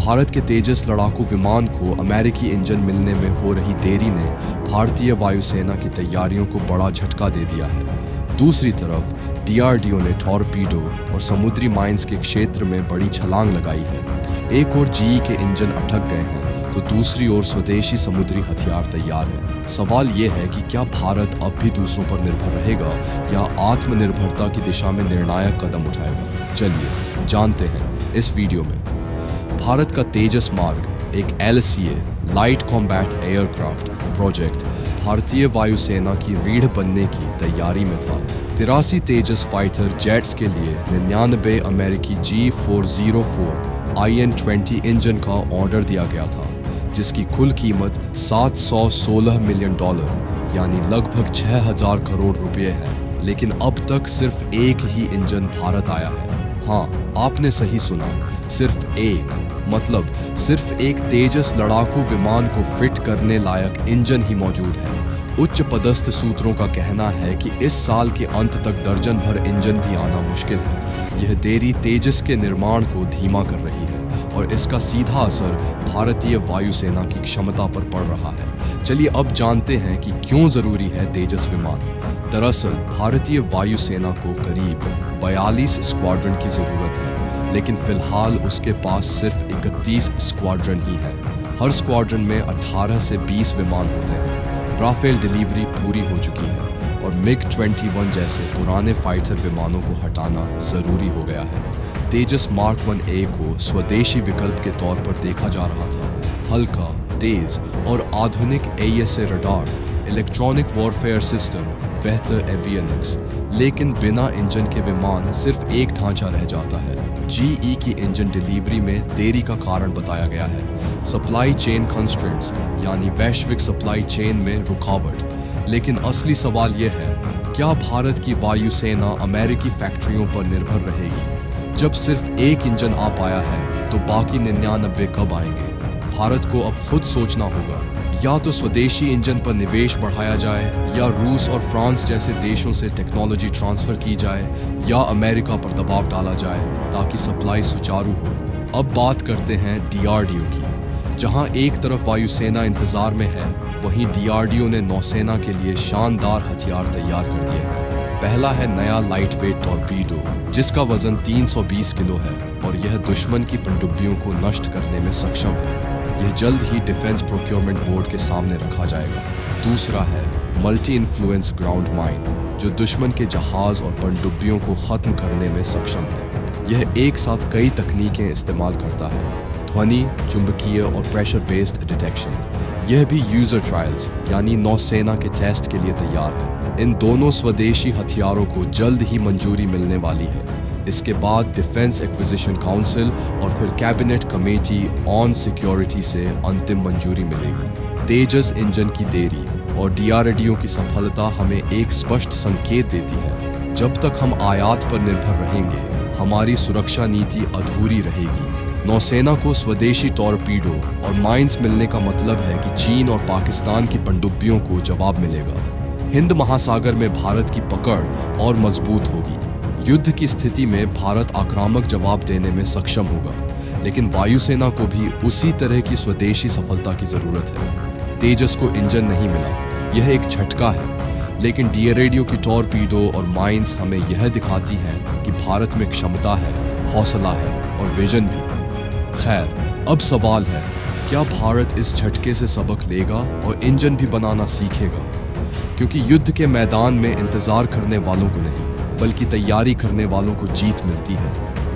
भारत के तेजस लड़ाकू विमान को अमेरिकी इंजन मिलने में हो रही देरी ने भारतीय वायुसेना की तैयारियों को बड़ा झटका दे दिया है। दूसरी तरफ DRDO ने टॉरपीडो और समुद्री माइंस के क्षेत्र में बड़ी छलांग लगाई है। एक ओर GE के इंजन अटक गए हैं तो दूसरी ओर स्वदेशी समुद्री हथियार तैयार है। सवाल ये है कि क्या भारत अब भी दूसरों पर निर्भर रहेगा या आत्मनिर्भरता की दिशा में निर्णायक कदम उठाएगा? चलिए जानते हैं इस वीडियो में। भारत का तेजस मार्ग एक LCA light combat aircraft project भारतीय वायुसेना की रीढ़ बनने की तैयारी में था। 83 तेजस फाइटर जेट्स के लिए 99 अमेरिकी G404 IN-20 इंजन का ऑर्डर दिया गया था, जिसकी कुल कीमत $716 मिलियन यानी लगभग 6,000 करोड़ रुपए है। लेकिन अब तक सिर्फ एक ही इंजन भारत आया है। हाँ, आपने सही सुना, सिर्फ एक, मतलब सिर्फ एक तेजस लड़ाकू विमान को फिट करने लायक इंजन ही मौजूद है। उच्च पदस्थ सूत्रों का कहना है कि इस साल के अंत तक दर्जन भर इंजन भी आना मुश्किल है। यह देरी तेजस के निर्माण को धीमा कर रही है और इसका सीधा असर भारतीय वायुसेना की क्षमता पर पड़ रहा है। चलिए अब जानते हैं कि क्यों जरूरी है तेजस विमान। दरअसल भारतीय वायुसेना को करीब 42 स्क्वाड्रन की जरूरत है, लेकिन फिलहाल उसके पास सिर्फ 31 स्क्वाड्रन ही है। हर स्क्वाड्रन में 18 से 20 विमान होते हैं। राफेल डिलीवरी पूरी हो चुकी है और MiG-21 जैसे पुराने फाइटर विमानों को हटाना जरूरी हो गया है। तेजस मार्क 1A को स्वदेशी विकल्प के तौर पर देखा जा रहा था। हल्का, तेज और आधुनिक AESA radar, electronic warfare system, बेहतर एवियनिक्स, लेकिन बिना इंजन के विमान सिर्फ एक ढांचा रह जाता है। GE की इंजन डिलीवरी में देरी का कारण बताया गया है सप्लाई चेन कंस्ट्रेंट्स, यानी वैश्विक सप्लाई चेन में रुकावट। लेकिन असली सवाल यह है, क्या भारत की वायुसेना अमेरिकी फैक्ट्रियों पर निर्भर रहेगी? जब सिर्फ एक इंजन आ पाया है तो बाकी 99 कब आएंगे? भारत को अब खुद सोचना होगा, या तो स्वदेशी इंजन पर निवेश बढ़ाया जाए, या रूस और फ्रांस जैसे देशों से टेक्नोलॉजी ट्रांसफर की जाए, या अमेरिका पर दबाव डाला जाए ताकि सप्लाई सुचारू हो। अब बात करते हैं DRDO की। जहां एक तरफ वायुसेना इंतजार में है, वहीं DRDO ने नौसेना के लिए शानदार हथियार तैयार कर दिए हैं। पहला है नया लाइट वेट टॉरपीडो, जिसका वजन 320 किलो है और यह दुश्मन की पनडुब्बियों को नष्ट करने में सक्षम है। यह जल्द ही डिफेंस प्रोक्योरमेंट बोर्ड के सामने रखा जाएगा। दूसरा है मल्टी इन्फ्लुएंस ग्राउंड माइन, जो दुश्मन के जहाज और पनडुब्बियों को खत्म करने में सक्षम है। यह एक साथ कई तकनीकें इस्तेमाल करता है, ध्वनि, चुंबकीय और प्रेशर बेस्ड डिटेक्शन। यह भी यूजर ट्रायल्स यानी नौसेना के टेस्ट के लिए तैयार है। इन दोनों स्वदेशी हथियारों को जल्द ही मंजूरी मिलने वाली है। इसके बाद डिफेंस एक्विजिशन काउंसिल और फिर कैबिनेट कमेटी ऑन सिक्योरिटी से अंतिम मंजूरी मिलेगी। तेजस इंजन की देरी और DRDO की सफलता हमें एक स्पष्ट संकेत देती है, जब तक हम आयात पर निर्भर रहेंगे, हमारी सुरक्षा नीति अधूरी रहेगी। नौसेना को स्वदेशी टॉरपीडो और माइंस मिलने का मतलब है कि चीन और पाकिस्तान की पनडुब्बियों को जवाब मिलेगा। हिंद महासागर में भारत की पकड़ और मजबूत होगी। युद्ध की स्थिति में भारत आक्रामक जवाब देने में सक्षम होगा, लेकिन वायुसेना को भी उसी तरह की स्वदेशी सफलता की जरूरत है। तेजस को इंजन नहीं मिला, यह एक झटका है, लेकिन DRDO की टॉरपीडो और माइंस हमें यह दिखाती हैं कि भारत में क्षमता है, हौसला है और विजन भी। खैर, अब सवाल है, क्या भारत इस झटके से सबक लेगा और इंजन भी बनाना सीखेगा? क्योंकि युद्ध के मैदान में इंतजार करने वालों को नहीं, बल्कि तैयारी करने वालों को जीत मिलती है।